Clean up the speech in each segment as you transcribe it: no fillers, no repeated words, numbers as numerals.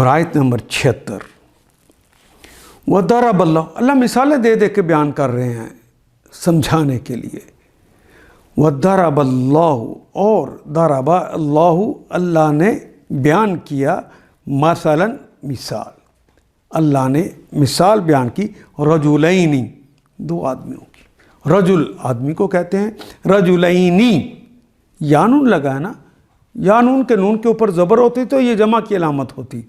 اور آیت نمبر 76، وَضَرَبَ اللَّهُ، اللہ مثالیں دے دے کے بیان کر رہے ہیں سمجھانے کے لیے۔ وَضَرَبَ اللَّهُ، اور ضرب اللہ، اللہ نے بیان کیا، مثلاً مثال، اللہ نے مثال بیان کی، رجلین، دو آدمیوں کی۔ رجل آدمی کو کہتے ہیں، رجلینی، یانون لگا ہے نا، یانون کے نون کے اوپر زبر ہوتی تو یہ جمع کی علامت ہوتی،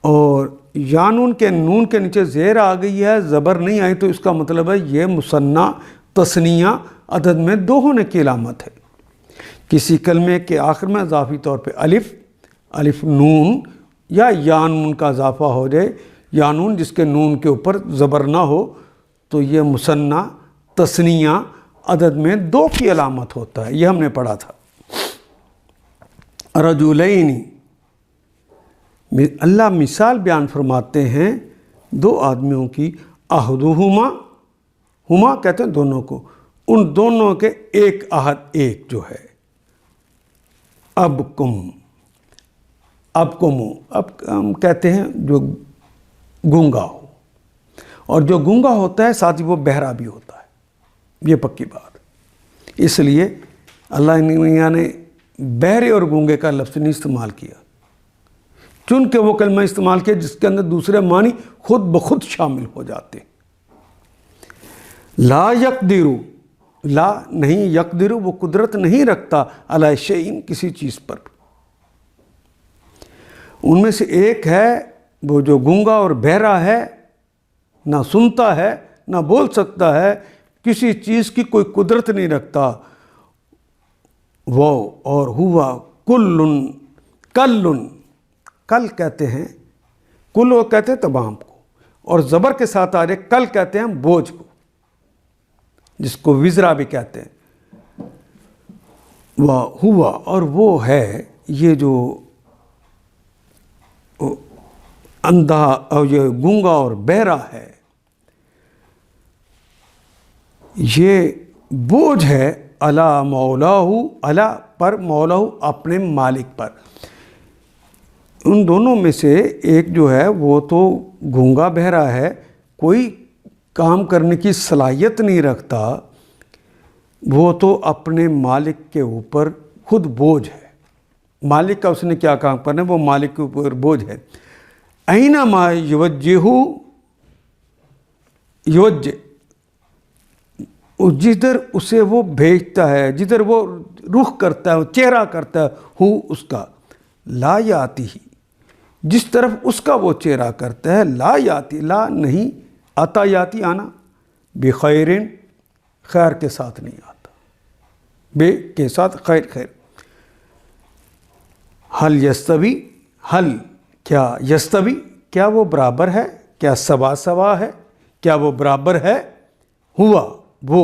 اور یانون کے نون کے نیچے زیر آ گئی ہے، زبر نہیں آئی، تو اس کا مطلب ہے یہ مثنیٰ تثنیہ عدد میں دو ہونے کی علامت ہے۔ کسی کلمے کے آخر میں اضافی طور پہ الف نون یا یانون کا اضافہ ہو جائے، یانون جس کے نون کے اوپر زبر نہ ہو، تو یہ مثنیٰ تثنیہ عدد میں دو کی علامت ہوتا ہے، یہ ہم نے پڑھا تھا۔ رجلین، اللہ مثال بیان فرماتے ہیں دو آدمیوں کی، احدہما، ہما کہتے ہیں دونوں کو، ان دونوں کے ایک عہد، ایک جو ہے، اب ہم کہتے ہیں جو گونگا ہو، اور جو گونگا ہوتا ہے ساتھ ہی وہ بہرا بھی ہوتا ہے، یہ پکی بات۔ اس لیے اللہ نے بہرے اور گونگے کا لفظ نہیں استعمال کیا، چن کے وہ کلمہ استعمال کیا جس کے اندر دوسرے معنی خود بخود شامل ہو جاتے۔ لا یقدرو، لا نہیں، یقدرو وہ قدرت نہیں رکھتا، علی شیء کسی چیز پر۔ ان میں سے ایک ہے وہ جو گونگا اور بہرا ہے، نہ سنتا ہے نہ بول سکتا ہے، کسی چیز کی کوئی قدرت نہیں رکھتا، وہ اور ہوا کل کہتے ہیں، کل وہ کہتے ہیں تمام کو، اور زبر کے ساتھ آ رہے کل کہتے ہیں بوجھ کو، جس کو وزرا بھی کہتے ہیں۔ وہ ہوا، اور وہ ہے یہ جو اندھا اور یہ گونگا اور بہرا ہے، یہ بوجھ ہے علی مولاہ، علی پر، مولاہ اپنے مالک پر۔ ان دونوں میں سے ایک جو ہے وہ تو گونگا بہرا ہے، کوئی کام کرنے کی صلاحیت نہیں رکھتا، وہ تو اپنے مالک کے اوپر خود بوجھ ہے، مالک کا اس نے کیا کام کرنا ہے، وہ مالک کے اوپر بوجھ ہے۔ اینما یوجہ، جدھر اسے وہ بھیجتا ہے، جدھر وہ رخ کرتا ہے، وہ چہرہ کرتا ہے، ہو اس کا، لا یاتی، جس طرف اس کا وہ چہرہ کرتا ہے، لا یاتی، لا نہیں، آتا یاتی آنا، بخیرن، خیر کے ساتھ نہیں آتا، بے کے ساتھ خیر۔ حل یستوی، حل کیا، یستوی کیا وہ برابر ہے، کیا سوا ہے، کیا وہ برابر ہے، ہوا وہ،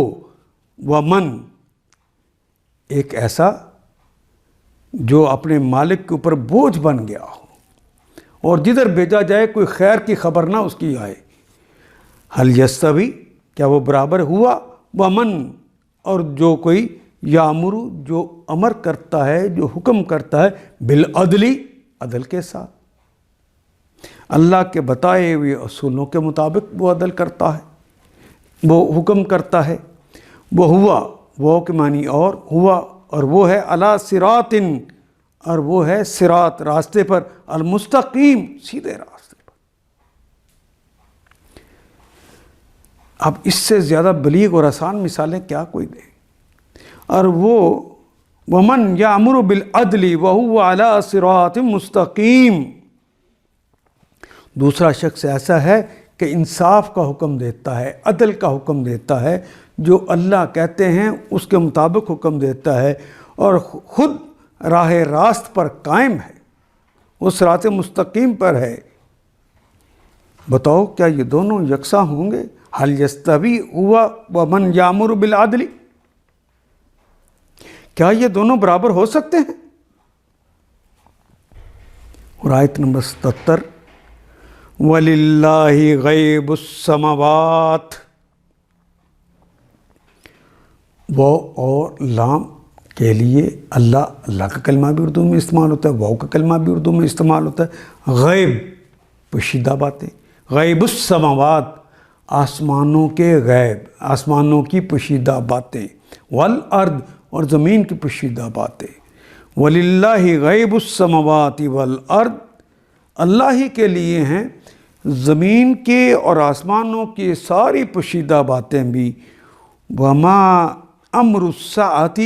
ومن ایک ایسا جو اپنے مالک کے اوپر بوجھ بن گیا ہو، اور جدھر بھیجا جائے کوئی خیر کی خبر نہ اس کی آئے۔ حل یستوی کیا وہ برابر، ہوا ومن، اور جو کوئی یامر جو امر کرتا ہے، جو حکم کرتا ہے، بالعدلی عدل کے ساتھ، اللہ کے بتائے ہوئے اصولوں کے مطابق وہ عدل کرتا ہے، وہ حکم کرتا ہے۔ وہ ہوا، وہ کے معنی اور، ہوا اور وہ ہے، علی صراط، اور وہ ہے صراط راستے پر، المستقیم سیدھے راستے پر۔ اب اس سے زیادہ بلیغ اور آسان مثالیں کیا کوئی دے؟ اور وہ ومن یامر بالعدل وہو علی صراط مستقیم، دوسرا شخص ایسا ہے کہ انصاف کا حکم دیتا ہے، عدل کا حکم دیتا ہے، جو اللہ کہتے ہیں اس کے مطابق حکم دیتا ہے، اور خود راہ راست پر قائم ہے، وہ صراط مستقیم پر ہے۔ بتاؤ کیا یہ دونوں یکساں ہوں گے؟ حل یستوی ہوا ومن یامر بالعدل، کیا یہ دونوں برابر ہو سکتے ہیں؟ اور آیت نمبر 77، وَلِلَّهِ غَيْبُ السَّمَاوَاتِ، وہ اور لام کے لیے اللہ کا کلمہ بھی اردو میں استعمال ہوتا ہے، واو کا کلمہ بھی اردو میں استعمال ہوتا ہے۔ غیب پوشیدہ باتیں، غیب السماوات آسمانوں کے غیب، آسمانوں کی پوشیدہ باتیں، والارض اور زمین کی پوشیدہ باتیں، وللہ غیب السماوات والارض، اللہ ہی کے لیے ہیں زمین کے اور آسمانوں کی ساری پوشیدہ باتیں بھی۔ وما امر الساعۃ،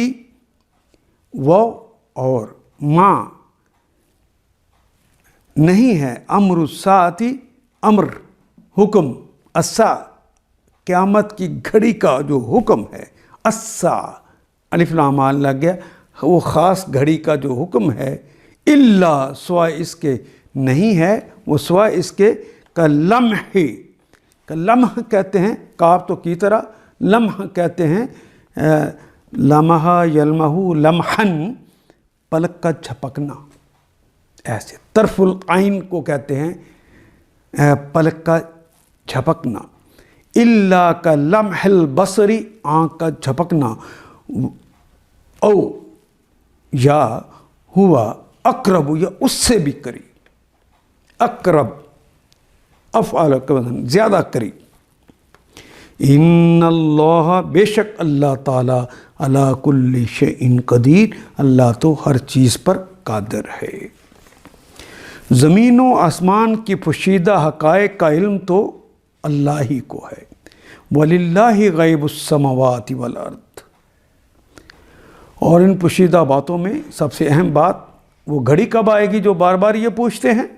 وہ اور ما نہیں ہے، امر الساعۃ امر حکم، الساعہ قیامت کی گھڑی کا جو حکم ہے، الساعہ الف لام لگ گیا، وہ خاص گھڑی کا جو حکم ہے، الا سوائے اس کے نہیں ہے، وہ سوائے اس کے کلمح، لمح کہتے ہیں کاف تو کی طرح، لمح کہتے ہیں لمح یلمح لمحن، پلک کا جھپکنا، ایسے طرف العین کو کہتے ہیں پلک کا جھپکنا، الا کا لمح البصری آنکھ کا جھپکنا، او یا ہوا اقرب یا اس سے بھی قریب، اقرب افعال کا وزن زیادہ قریب۔ ان اللہ بے شک اللہ تعالیٰ علی کل شیء قدیر، اللہ تو ہر چیز پر قادر ہے۔ زمین و آسمان کی پوشیدہ حقائق کا علم تو اللہ ہی کو ہے، وَلِلَّهِ غَيْبُ السَّمَاوَاتِ وَالْأَرْضِ، اور ان پوشیدہ باتوں میں سب سے اہم بات وہ گھڑی کب آئے گی جو بار بار یہ پوچھتے ہیں،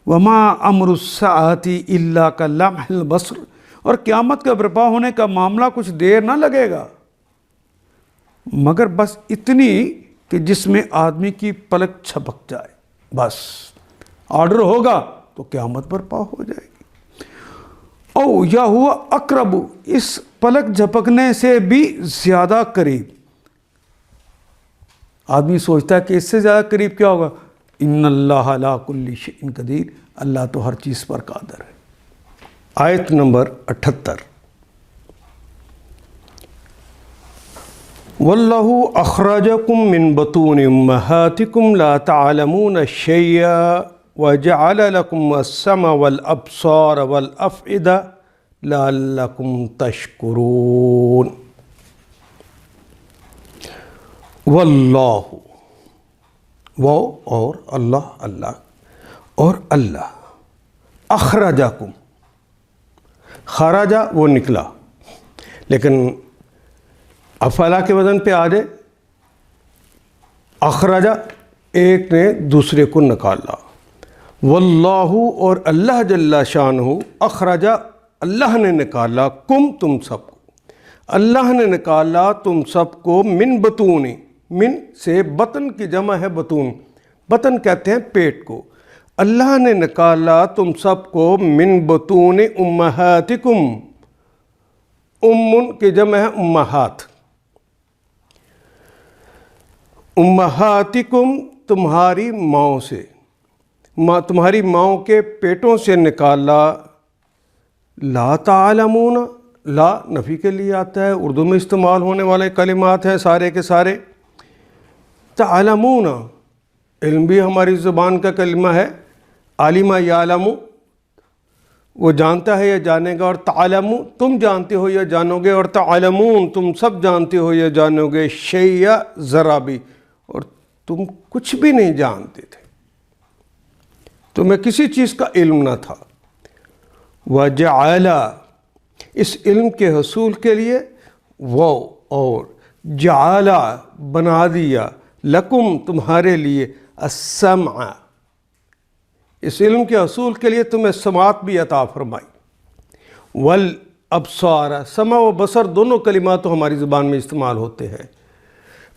وَمَا أَمْرُ السَّاعَةِ إِلَّا كَلَمْحِ الْبَصْرِ، اور قیامت کا برپا ہونے کا معاملہ کچھ دیر نہ لگے گا مگر بس اتنی کہ جس میں آدمی کی پلک چھپک جائے، بس آرڈر ہوگا تو قیامت برپا ہو جائے گی۔ او یا ہوا اقرب، اس پلک جھپکنے سے بھی زیادہ قریب۔ آدمی سوچتا ہے کہ اس سے زیادہ قریب کیا ہوگا، ان اللہ علی کل شیء قدیر، اللہ تو ہر چیز پر قادر ہے۔ آیت نمبر 78، واللہ اخرجکم من بطون امہاتکم لا تعلمون شیئا وجعل لکم السمع والابصار والافئدہ لعلکم تشکرون۔ واللہ، وہ اور اللہ اور اللہ، اخرجکم، خرجہ وہ نکلا، لیکن افعلا کے وزن پہ آ جائے، اخرجہ ایک نے دوسرے کو نکالا، واللہ اور اللہ جل شانہ، اخرجہ اللہ نے نکالا، کم تم سب کو، اللہ نے نکالا تم سب کو، من بطون، من سے بطن کی جمع ہے بطون، بطن کہتے ہیں پیٹ کو، اللہ نے نکالا تم سب کو من بطون امہاتکم، امن کی جمع ہے امہات، امہاتکم تمہاری ماؤں سے، تمہاری ماؤں کے پیٹوں سے نکالا، لا تعلمون، لا نفی کے لیے آتا ہے، اردو میں استعمال ہونے والے کلمات ہیں سارے کے سارے۔ تعلمون علم بھی ہماری زبان کا کلمہ ہے، عالمہ یعلم وہ جانتا ہے یا جانے گا، اور تعلم تم جانتے ہو یا جانو گے، اور تعلمون تم سب جانتے ہو یا جانو گے، شیء ذرا بھی، اور تم کچھ بھی نہیں جانتے تھے، تمہیں کسی چیز کا علم نہ تھا۔ وَجَعَلَ، اس علم کے حصول کے لیے وہ اور جعل بنا دیا، لکم تمہارے لیے، السمع، اس علم کے حصول کے لیے تمہیں سماعت بھی عطا فرمائی، والابصار، سمع و بصر دونوں کلمات تو ہماری زبان میں استعمال ہوتے ہیں،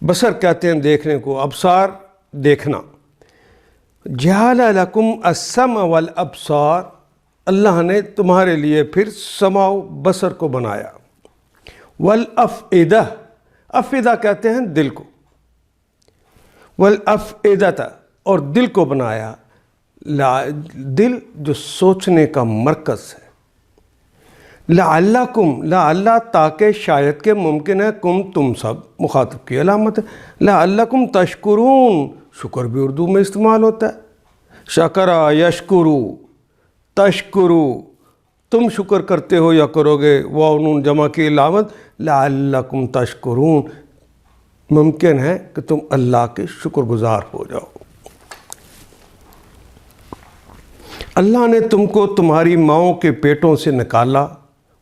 بصر کہتے ہیں دیکھنے کو، ابصار دیکھنا۔ جعل لکم السمع والابصار، اللہ نے تمہارے لیے پھر سمع و بصر کو بنایا، والافئدہ، افئدہ کہتے ہیں دل کو، والافئدہ اور دل کو بنایا، دل جو سوچنے کا مرکز ہے، لعلکم، لعلہ تاکہ شاید کہ ممکن ہے، تم سب مخاطب کی علامت ہے، لعلکم تشکرون، شکر بھی اردو میں استعمال ہوتا ہے، شکرا یشکرو تشکرو، تم شکر کرتے ہو یا کرو گے، واو نون جمع کی علامت، لعلکم تشکرون، ممکن ہے کہ تم اللہ کے شکر گزار ہو جاؤ۔ اللہ نے تم کو تمہاری ماؤں کے پیٹوں سے نکالا،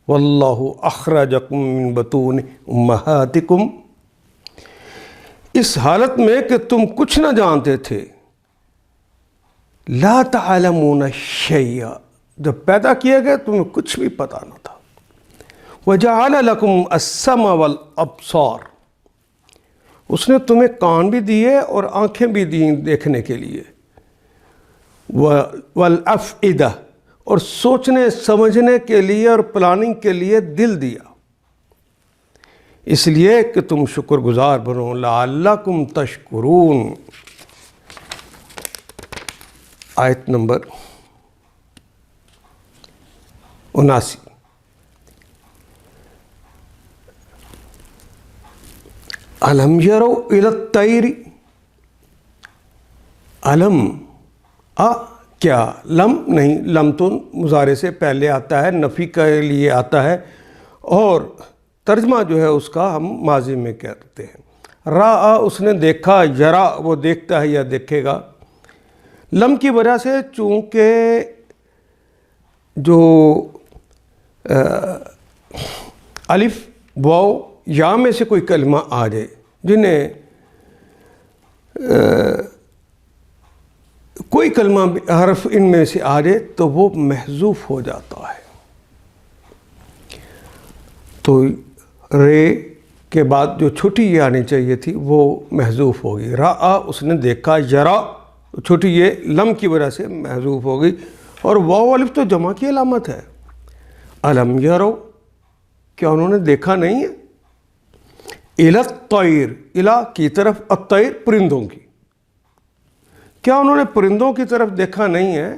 واللہ اخرجکم من بطون امہاتکم، اس حالت میں کہ تم کچھ نہ جانتے تھے، لا تعلمون شیئا، جب پیدا کیے گئے تمہیں کچھ بھی پتہ نہ تھا، وجعل لکم السمع والابصار، اس نے تمہیں کان بھی دیے اور آنکھیں بھی دیں دیکھنے کے لیے، والافئدہ، اور سوچنے سمجھنے کے لیے اور پلاننگ کے لیے دل دیا، اس لیے کہ تم شکر گزار بنو، لعلکم تشکرون۔ آیت نمبر 79، الم یروا الی الطیر، الم کیا، لم نہیں، لم تو مضارع سے پہلے آتا ہے، نفی کے لیے آتا ہے، اور ترجمہ جو ہے اس کا ہم ماضی میں کرتے ہیں۔ را اس نے دیکھا، یرا وہ دیکھتا ہے یا دیکھے گا، لم کی وجہ سے چونکہ جو الف واو یا میں سے کوئی کلمہ آ جائے، جنہیں کوئی کلمہ حرف ان میں سے آ جائے تو وہ محذوف ہو جاتا ہے، تو رے کے بعد جو چھوٹی یہ آنی چاہیے تھی وہ محذوف ہوگی، را اس نے دیکھا، یرا چھوٹی یہ لم کی وجہ سے محذوف ہوگی، اور واو الف تو جمع کی علامت ہے۔ الم یروا، کیا انہوں نے دیکھا نہیں ہے، الی الطیر، الی کی طرف، الطیر پرندوں کی، کیا انہوں نے پرندوں کی طرف دیکھا نہیں ہے،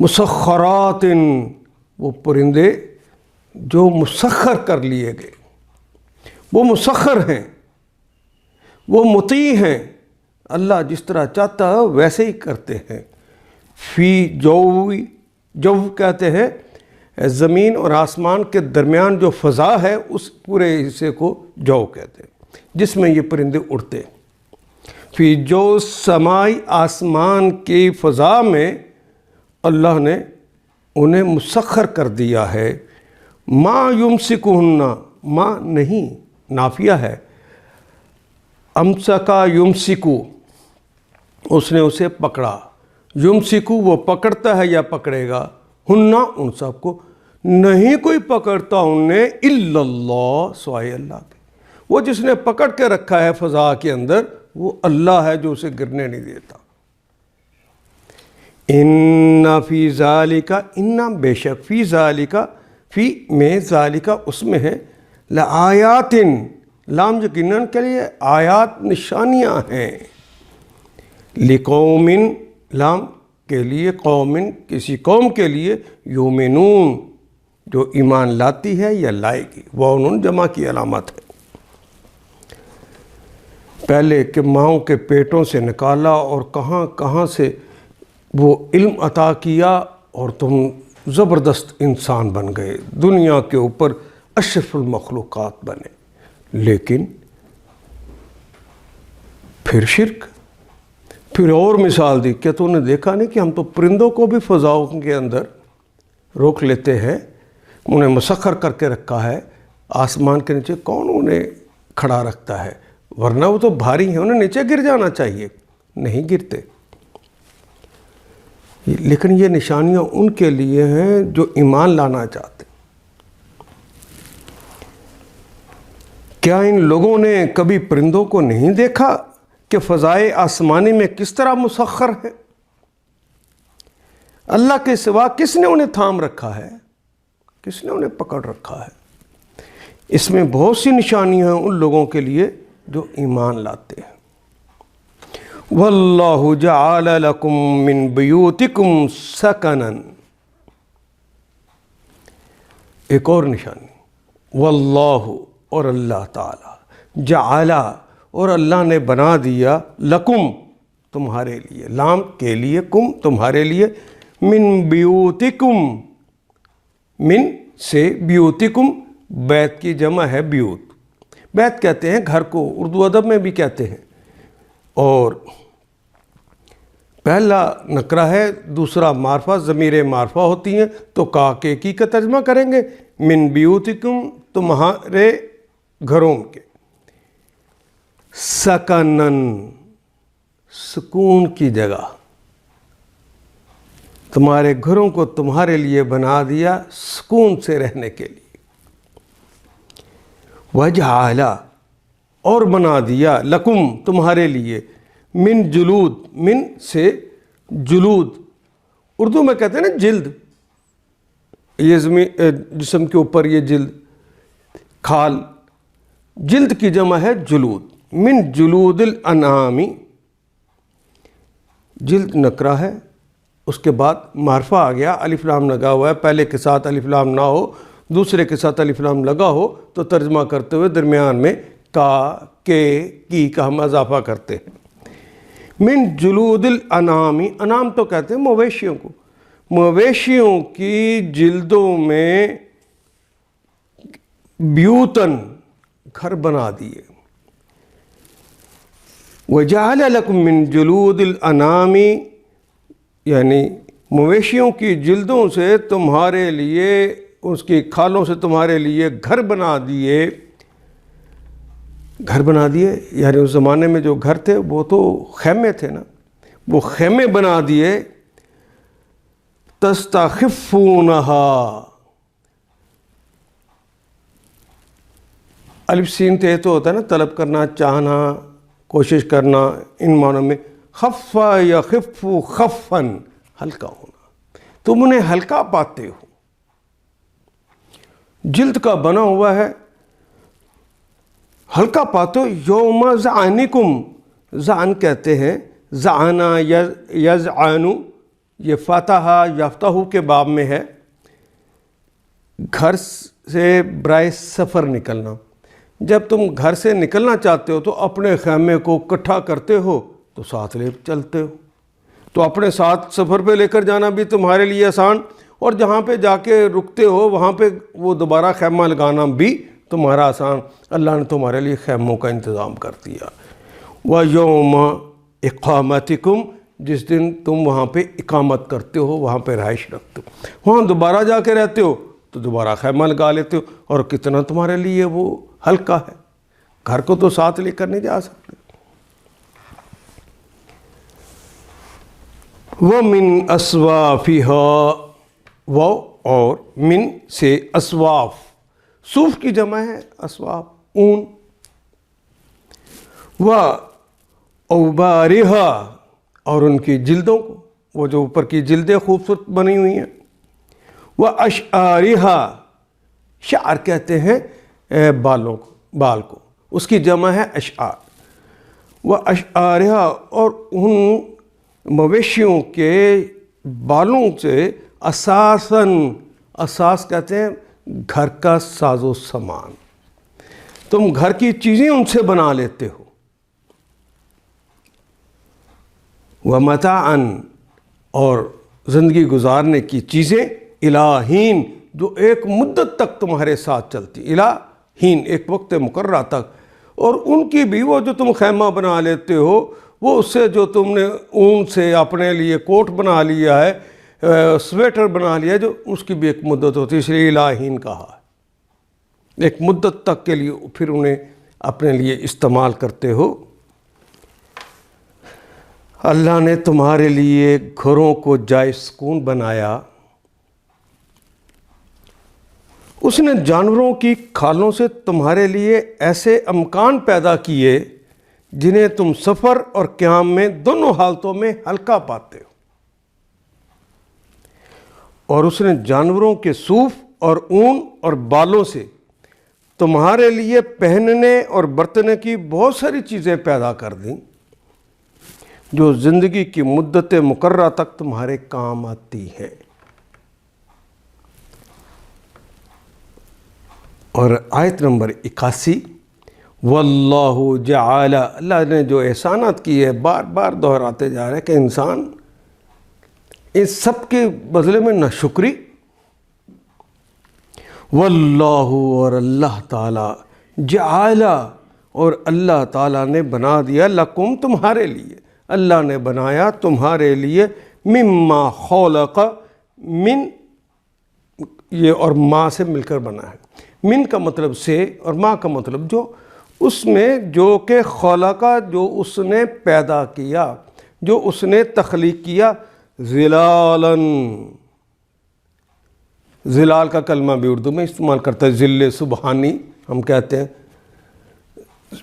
مسخرات، وہ پرندے جو مسخر کر لیے گئے، وہ مسخر ہیں، وہ مطیع ہیں، اللہ جس طرح چاہتا ہے ویسے ہی کرتے ہیں، فی جوی، جو کہتے ہیں زمین اور آسمان کے درمیان جو فضا ہے اس پورے حصے کو جو کہتے ہیں، جس میں یہ پرندے اڑتے ہیں، فی جو سمائی، آسمان کی فضا میں اللہ نے انہیں مسخر کر دیا ہے، ما یمسکہن، ما نہیں نافیہ ہے، امسکا یمسکو، اس نے اسے پکڑا، یمسکو وہ پکڑتا ہے یا پکڑے گا، ہننا ان سب کو، نہیں کوئی پکڑتا انہیں الا اللہ، سوائے اللہ کے، وہ جس نے پکڑ کے رکھا ہے فضا کے اندر وہ اللہ ہے جو اسے گرنے نہیں دیتا۔ ان فی ذالک، ان بے شک، فی ذالک، فی میں، ذالک اس میں ہے، لآیات، لام یقیناً کے لیے، آیات نشانیاں ہیں، لقوم، لام کے لیے، قوم کسی قوم کے لیے، یومنون جو ایمان لاتی ہے یا لائے گی، واو نون جمع کی علامت ہے، پہلے کہ ماؤں کے پیٹوں سے نکالا اور کہاں کہاں سے وہ علم عطا کیا اور تم زبردست انسان بن گئے، دنیا کے اوپر اشرف المخلوقات بنے، لیکن پھر شرک، پھر اور مثال دی کہ تو نے دیکھا نہیں کہ ہم تو پرندوں کو بھی فضاؤں کے اندر روک لیتے ہیں، انہیں مسخر کر کے رکھا ہے، آسمان کے نیچے کون انہیں کھڑا رکھتا ہے، ورنہ وہ تو بھاری ہیں، انہیں نیچے گر جانا چاہیے، نہیں گرتے، لیکن یہ نشانیاں ان کے لیے ہیں جو ایمان لانا چاہتے۔ کیا ان لوگوں نے کبھی پرندوں کو نہیں دیکھا کہ فضائے آسمانی میں کس طرح مسخر ہے؟ اللہ کے سوا کس نے انہیں تھام رکھا ہے، کس نے انہیں پکڑ رکھا ہے؟ اس میں بہت سی نشانیاں ہیں ان لوگوں کے لیے جو ایمان لاتے ہیں۔ واللہ جعل لکم من بیوتکم سکنا، ایک اور نشانی، واللہ اور اللہ تعالی، جعل اور اللہ نے بنا دیا، لکم تمہارے لیے، لام کے لیے، کم تمہارے لیے، من بیوتکم، من سے، بیوتکم بیت کی جمع ہے بیوت، بیت کہتے ہیں گھر کو، اردو ادب میں بھی کہتے ہیں، اور پہلا نکرہ ہے، دوسرا معرفہ، ضمیر معرفہ ہوتی ہیں تو کا کے کی کا ترجمہ کریں گے، من بیوتکم تمہارے گھروں کے، سکنن سکون کی جگہ، تمہارے گھروں کو تمہارے لیے بنا دیا سکون سے رہنے کے لیے، وجعل اور بنا دیا، لکم تمہارے لیے، من جلود، من سے جلود، اردو میں کہتے ہیں نا جلد، یہ جسم کے اوپر یہ جلد، کھال، جلد کی جمع ہے جلود، من جلود الانعامی، جلد نکرہ ہے، اس کے بعد معرفہ آ گیا، الف لام لگا ہوا ہے، پہلے کے ساتھ الف لام نہ ہو، دوسرے کے ساتھ الف لام لگا ہو تو ترجمہ کرتے ہوئے درمیان میں کا، کے، کی کا ہم اضافہ کرتے ہیں، من جلود الانعامی، انعام تو کہتے ہیں مویشیوں کو، مویشیوں کی جلدوں میں بیوتن گھر بنا دیے، وجعل لکم من جلود الانعامی، یعنی مویشیوں کی جلدوں سے تمہارے لیے، اس کی کھالوں سے تمہارے لیے گھر بنا دیے، گھر بنا دیے، یعنی اس زمانے میں جو گھر تھے وہ تو خیمے تھے نا، وہ خیمے بنا دیے، تستخفونہا، الف سین تے تو ہوتا ہے نا طلب کرنا، چاہنا، کوشش کرنا، ان معنوں میں خف یخف خفن، ہلکا ہونا، تم انہیں ہلکا پاتے ہو، جلد کا بنا ہوا ہے، ہلکا پاتے ہو، یوم زعنکم، زعن کہتے ہیں، زعنا یزعنو، یہ فاتحہ یفتح کے باب میں ہے، گھر سے برائے سفر نکلنا، جب تم گھر سے نکلنا چاہتے ہو تو اپنے خیمے کو اکٹھا کرتے ہو تو ساتھ لے چلتے ہو، تو اپنے ساتھ سفر پہ لے کر جانا بھی تمہارے لیے آسان، اور جہاں پہ جا کے رکتے ہو وہاں پہ وہ دوبارہ خیمہ لگانا بھی تمہارا آسان، اللہ نے تمہارے لیے خیموں کا انتظام کر دیا، وَيَوْمَ اِقَامَتِكُمْ، جس دن تم وہاں پہ اقامت کرتے ہو، وہاں پہ رہائش رکھتے ہو، وہاں دوبارہ جا کے رہتے ہو تو دوبارہ خیمہ لگا لیتے ہو، اور کتنا تمہارے لیے وہ ہلکا ہے، گھر کو تو ساتھ لے کر نہیں جا سکتے۔ وَمِنْ أَصْوَافِهَا، وہ اور من سے اسواف، صوف کی جمع ہے اسواف، اون، وَأَوْبَارِهَا، اور ان کی جلدوں کو، وہ جو اوپر کی جلدیں خوبصورت بنی ہوئی ہیں، وَأَشْعَارِهَا، شعر کہتے ہیں بالوں کو، بال کو، اس کی جمع ہے اشعار، وَأَشْعَارِهَا، اور ان مویشیوں کے بالوں سے، اساساً، اساس کہتے ہیں گھر کا ساز و سامان، تم گھر کی چیزیں ان سے بنا لیتے ہو، وَمَتَاعًا، اور زندگی گزارنے کی چیزیں، الہین، جو ایک مدت تک تمہارے ساتھ چلتی، الہین، ایک وقت مقررہ تک، اور ان کی بھی وہ جو تم خیمہ بنا لیتے ہو، وہ اس سے جو تم نے اون سے اپنے لیے کوٹ بنا لیا ہے، سویٹر بنا لیا ہے، جو اس کی بھی ایک مدت ہوتی ہے، اس لیے الہین کہا ہے، ایک مدت تک کے لیے پھر انہیں اپنے لیے استعمال کرتے ہو۔ اللہ نے تمہارے لیے گھروں کو جائے سکون بنایا، اس نے جانوروں کی کھالوں سے تمہارے لیے ایسے امکان پیدا کیے جنہیں تم سفر اور قیام میں دونوں حالتوں میں ہلکا پاتے ہو، اور اس نے جانوروں کے صوف اور اون اور بالوں سے تمہارے لیے پہننے اور برتنے کی بہت ساری چیزیں پیدا کر دیں جو زندگی کی مدت مقررہ تک تمہارے کام آتی ہیں۔ اور آیت نمبر 81، واللہ جعل، اللہ نے جو احسانات کیے بار بار دہراتے جا رہے ہیں کہ انسان ان سب کے بدلے میں نہ شکری، واللہ، اور اللہ تعالیٰ، جعل، اور اللہ تعالیٰ نے بنا دیا، لکم، تمہارے لیے، اللہ نے بنایا تمہارے لیے، مما خلق، من، یہ اور ما سے مل کر بنا ہے، من کا مطلب سے اور ما کا مطلب جو، اس میں جو کہ خلقہ، جو اس نے پیدا کیا، جو اس نے تخلیق کیا، ظلالاً، ظلال کا کلمہ بھی اردو میں استعمال کرتا ہے، ظل سبحانی ہم کہتے ہیں،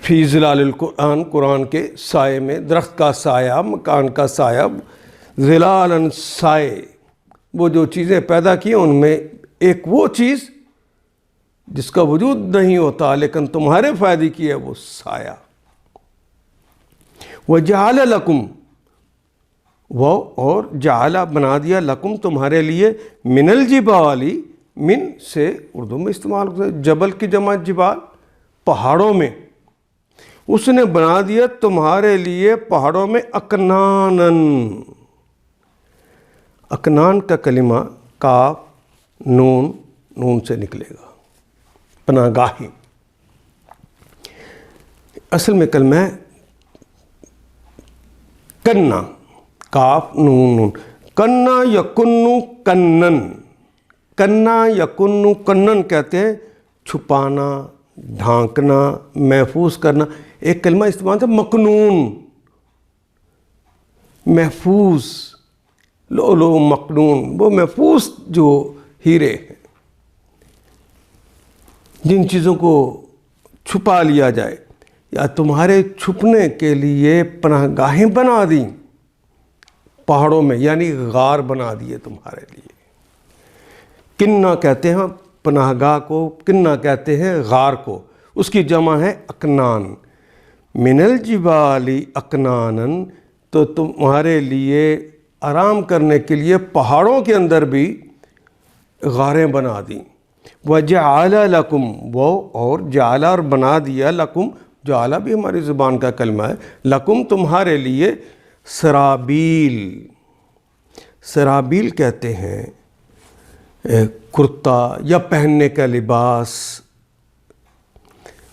فی ظلال القرآن، قرآن کے سائے میں، درخت کا سایہ، مکان کا سایہ، ظلالاً، سائے، وہ جو چیزیں پیدا کی ان میں ایک وہ چیز جس کا وجود نہیں ہوتا لیکن تمہارے فائدے کی ہے، وہ سایہ۔ وَجَعَلَ لَكُمْ، وہ اور جعل، بنا دیا، لکم، تمہارے لیے، من الجبال، من سے اردو میں استعمال ہوتا ہے، جبل کی جمع جبال، پہاڑوں میں، اس نے بنا دیا تمہارے لیے پہاڑوں میں، اکنانن، اکنان کا کلمہ کاف نون، نون سے نکلے گا، پناہ گاہی، اصل میں کلمہ ہے کنّا، کاف نون نون، کنّا یکنّو کنّن، کنّا یکنّو کنّن کہتے ہیں چھپانا، ڈھانکنا، محفوظ کرنا۔ ایک کلمہ استعمال تھا مکنون، محفوظ، لو مکنون، وہ محفوظ جو ہیرے ہیں، جن چیزوں کو چھپا لیا جائے، یا تمہارے چھپنے کے لیے پناہ گاہیں بنا دیں پہاڑوں میں، یعنی غار بنا دیے تمہارے لیے۔ کنّا کہتے ہیں پناہ گاہ کو، کنّا کہتے ہیں غار کو، اس کی جمع ہے اکنان۔ من الجبال اکنانن، تو تمہارے لیے آرام کرنے کے لیے پہاڑوں کے اندر بھی غاریں بنا دیں۔ وَجَعَلَ لَكُمْ، وہ اور جعل، اور بنا دیا، لکم، جعل بھی ہماری زبان کا کلمہ ہے، لکم، تمہارے لیے، سرابیل، سرابیل کہتے ہیں کرتا یا پہننے کا لباس،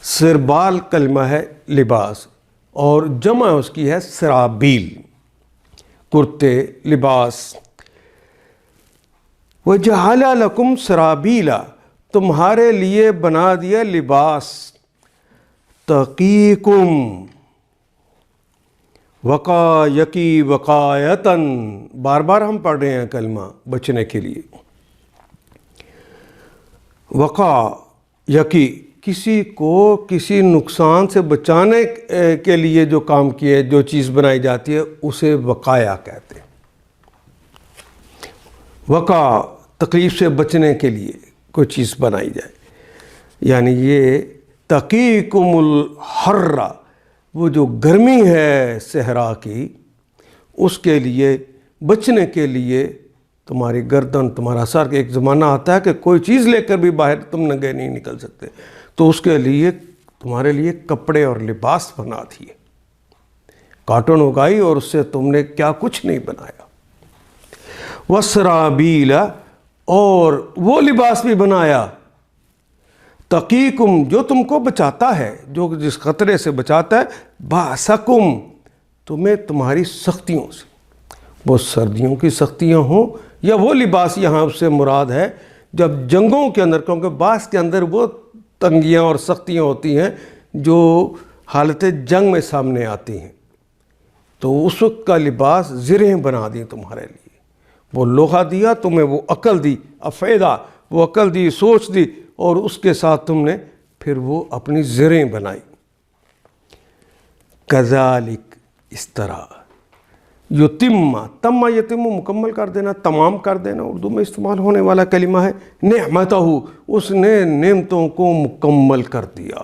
سربال کلمہ ہے لباس، اور جمع اس کی ہے سرابیل، کرتے، لباس۔ وَجَعَلَ لَكُمْ سَرَابِيلَ، تمہارے لیے بنا دیا لباس، تَقِيكُمْ، وقا، یقی، وقایتاً، بار بار ہم پڑھ رہے ہیں کلمہ بچنے کے لیے، وقا، یقی، کسی کو کسی نقصان سے بچانے کے لیے جو کام کیے، جو چیز بنائی جاتی ہے اسے وقایا کہتے ہیں۔ وقا، تکلیف سے بچنے کے لیے کوئی چیز بنائی جائے، یعنی یہ تقیکم الحر، وہ جو گرمی ہے صحرا کی، اس کے لیے بچنے کے لیے تمہاری گردن، تمہارا سر، ایک زمانہ آتا ہے کہ کوئی چیز لے کر بھی باہر تم ننگے نہیں نکل سکتے، تو اس کے لیے تمہارے لیے کپڑے اور لباس بنا دیے، کاٹن اگائی اور اس سے تم نے کیا کچھ نہیں بنایا۔ وَسْرَابِيلَ، اور وہ لباس بھی بنایا، تقیکم، جو تم کو بچاتا ہے، جو جس خطرے سے بچاتا ہے، باسکم، تمہیں تمہاری سختیوں سے، وہ سردیوں کی سختیاں ہوں یا وہ لباس یہاں سے مراد ہے جب جنگوں کے اندر، کیونکہ بعض کے اندر وہ تنگیاں اور سختیاں ہوتی ہیں جو حالت جنگ میں سامنے آتی ہیں، تو اس وقت کا لباس زرہیں بنا دیں تمہارے لیے، وہ لوہا دیا تمہیں، وہ عقل دی، افیدہ، وہ عقل دی، سوچ دی، اور اس کے ساتھ تم نے پھر وہ اپنی زرہیں بنائی۔ کذالک، اس طرح، یتم، تم یتم، مکمل کر دینا، تمام کر دینا، اردو میں استعمال ہونے والا کلمہ ہے، نعمتہ، اس نے نعمتوں کو مکمل کر دیا،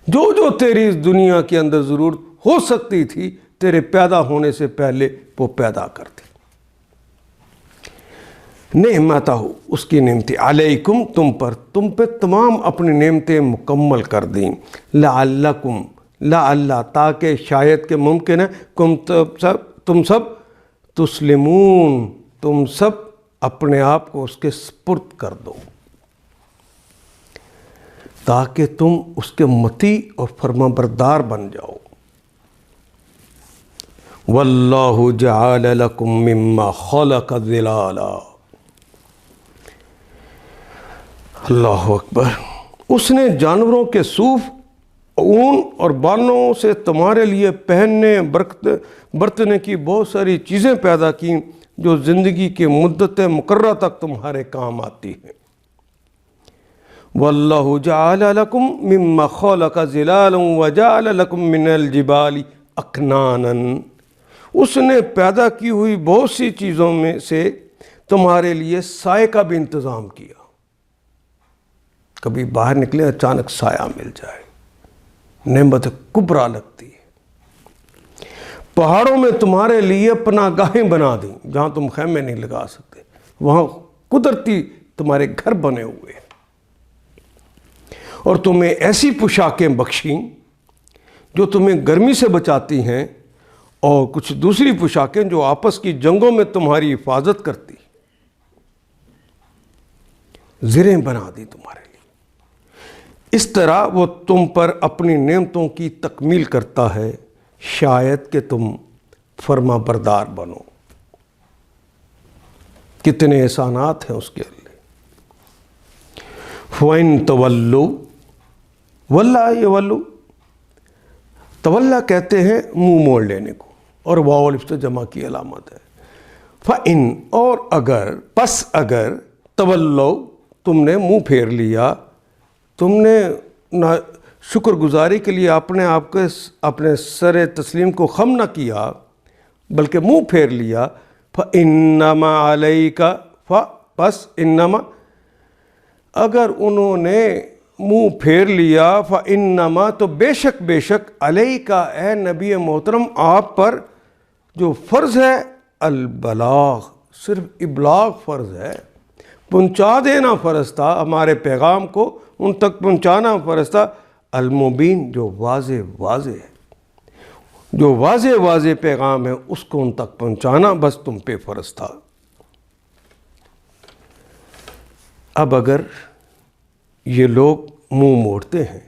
جو جو تیری اس دنیا کے اندر ضرورت ہو سکتی تھی تیرے پیدا ہونے سے پہلے وہ پیدا کر دی۔ نعمتہ اس کی نعمتیں علیکم تم پہ تمام اپنی نعمتیں مکمل کر دیں، لعلکم لعل تاکہ شاید کہ ممکن ہے تم سب تسلمون تم سب اپنے آپ کو اس کے سپرد کر دو، تاکہ تم اس کے مطیع اور فرما بردار بن جاؤ۔ واللہ جعل لکم مما خلق ظلالا، اللہ اکبر، اس نے جانوروں کے صوف، اون اور بالوں سے تمہارے لیے پہننے برتنے کی بہت ساری چیزیں پیدا کی جو زندگی کی مدت مقررہ تک تمہارے کام آتی ہیں۔ واللہ جعل لکم مما خلق ظلالا وجعل لکم من الجبال اکنانا، اس نے پیدا کی ہوئی بہت سی چیزوں میں سے تمہارے لیے سائے کا بھی انتظام کیا، کبھی باہر نکلے اچانک سایہ مل جائے، نعمت کبریٰ لگتی ہے۔ پہاڑوں میں تمہارے لیے پناہ گاہیں بنا دیں، جہاں تم خیمے نہیں لگا سکتے، وہاں قدرتی تمہارے گھر بنے ہوئے ہیں، اور تمہیں ایسی پوشاکیں بخشیں جو تمہیں گرمی سے بچاتی ہیں، اور کچھ دوسری پوشاکیں جو آپس کی جنگوں میں تمہاری حفاظت کرتی، زریں بنا دی تمہارے لیے۔ اس طرح وہ تم پر اپنی نعمتوں کی تکمیل کرتا ہے، شاید کہ تم فرما بردار بنو۔ کتنے احسانات ہیں اس کے لیے۔ فَإِن تَوَلُّوا، وَلَّا يَوَلُّوا، تولا کہتے ہیں منہ موڑ لینے کو، اور واو الف سے جمع کی علامت ہے۔ فَإِن، اور اگر، پس اگر، تولوا، تم نے منہ پھیر لیا، تم نے شکر گزاری کے لیے اپنے سر تسلیم کو خم نہ کیا بلکہ منہ پھیر لیا، فَإِنَّمَا عَلَيْكَ، پس انما، اگر انہوں نے منہ پھیر لیا، فَإِنَّمَا، تو بے شک علیک، اے نبی محترم، آپ پر جو فرض ہے، البلاغ، صرف ابلاغ فرض ہے، پہنچا دینا فرض تھا، ہمارے پیغام کو ان تک پہنچانا فرض تھا، المبین، جو واضح ہے، جو واضح پیغام ہے اس کو ان تک پہنچانا بس تم پہ فرض تھا۔ اب اگر یہ لوگ منہ موڑتے ہیں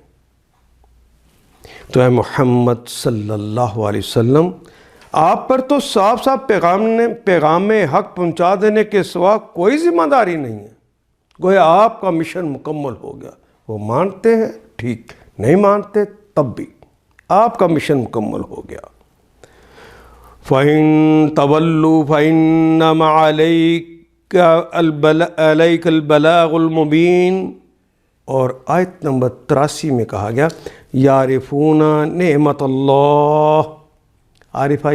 تو اے محمد صلی اللہ علیہ وسلم، آپ پر تو صاف پیغام حق پہنچا دینے کے سوا کوئی ذمہ داری نہیں ہے، گویا آپ کا مشن مکمل ہو گیا۔ وہ مانتے ہیں ٹھیک، نہیں مانتے تب بھی آپ کا مشن مکمل ہو گیا۔ فَإِن تَوَلُّوا فَإِنَّمَا عَلَيْكَ الْبَلَاغُ الْمُبِينُ، اور آیت نمبر 83 میں کہا گیا یعرفون نعمت اللہ، عارف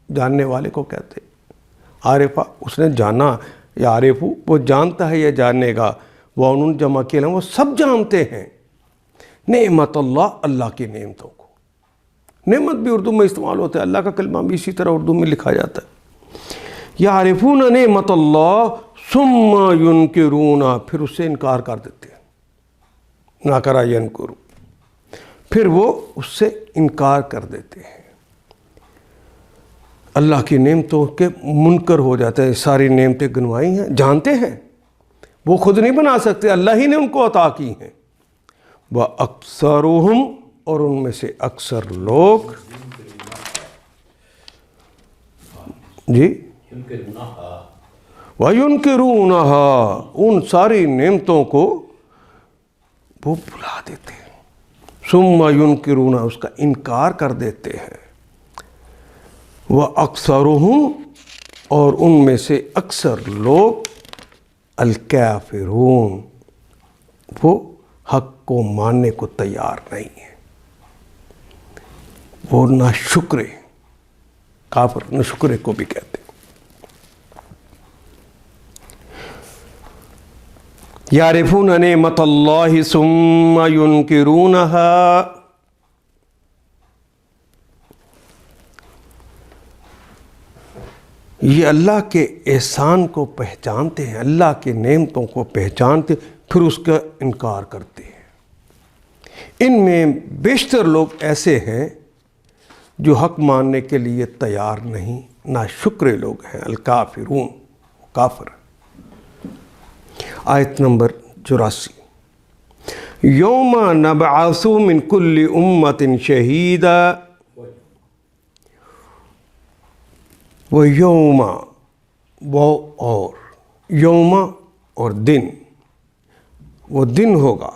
جاننے والے کو کہتے، عارفہ اس نے جانا، یعرف وہ جانتا ہے یا جانے گا، وہ انہوں جمع کیا، وہ سب جانتے ہیں نعمت اللہ، اللہ کی نعمتوں کو۔ نعمت بھی اردو میں استعمال ہوتا ہے، اللہ کا کلمہ بھی اسی طرح اردو میں لکھا جاتا ہے۔ یعرفون نعمت اللہ ثم ینکرون، پھر اس سے انکار کر دیتے ہیں، ناکرہ ینکرو، پھر وہ اس سے انکار کر دیتے ہیں، اللہ کی نعمتوں کے منکر ہو جاتے ہیں۔ ساری نعمتیں گنوائی ہیں، جانتے ہیں، وہ خود نہیں بنا سکتے، اللہ ہی نے ان کو عطا کی ہیں۔ وَأَكْثَرُهُمْ، اور ان میں سے اکثر لوگ، جی، وَيُنْكِرُونَهَا، ان ساری نعمتوں کو وہ بھلا دیتے ہیں، ثُمَّ يُنْكِرُونَ، اس کا انکار کر دیتے ہیں۔ وَأَكْثَرُهُمْ، اور ان میں سے اکثر لوگ، الکافرون، وہ حق کو ماننے کو تیار نہیں ہیں، وہ ناشکرے، کافر ناشکرے کو بھی کہتے ہیں۔ یعرفون نعمت اللہ ثم ینکرونها، یہ اللہ کے احسان کو پہچانتے ہیں، اللہ کے نعمتوں کو پہچانتے پھر اس کا انکار کرتے ہیں۔ ان میں بیشتر لوگ ایسے ہیں جو حق ماننے کے لیے تیار نہیں، ناشکرے لوگ ہیں، الکافرون، کافر۔ آیت نمبر 84، یوم نبعث من کل امت شہیدا، وہ یوم، وہ اور یوم اور دن، وہ دن ہوگا،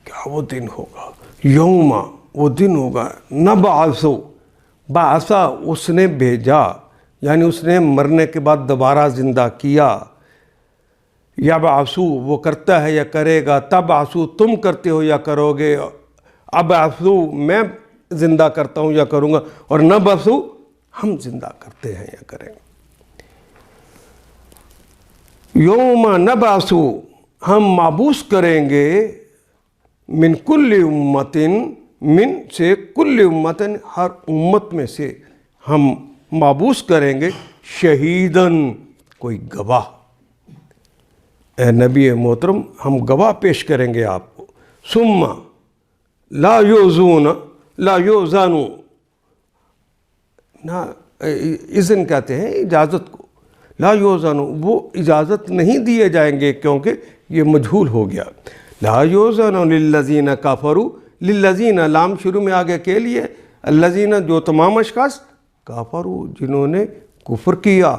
کیا وہ دن ہوگا؟ یوم وہ دن ہوگا، نبعث، بعثا اس نے بھیجا، یعنی اس نے مرنے کے بعد دوبارہ زندہ کیا، یبعثو وہ کرتا ہے یا کرے گا، تبعثو تم کرتے ہو یا کرو گے، ابعثو میں زندہ کرتا ہوں یا کروں گا، اور نبعثو ہم زندہ کرتے ہیں یا کریں گے۔ یوم نبعثو ہم مبعوث کریں گے، من کل امتن، من سے کل امتن ہر امت میں سے ہم مبعوث کریں گے، شہیدن کوئی گواہ، اے نبی محترم ہم گواہ پیش کریں گے آپ کو، ثم لا یوزون، لا یوزانو، نہ اذن کہتے ہیں اجازت کو، لا یوزانو وہ اجازت نہیں دیے جائیں گے کیونکہ یہ مجہول ہو گیا، لا یوزانو للذین کفروا، للذین لام شروع میں آگے کے لیے، الذین جو تمام اشخاص، کفروا جنہوں نے کفر کیا،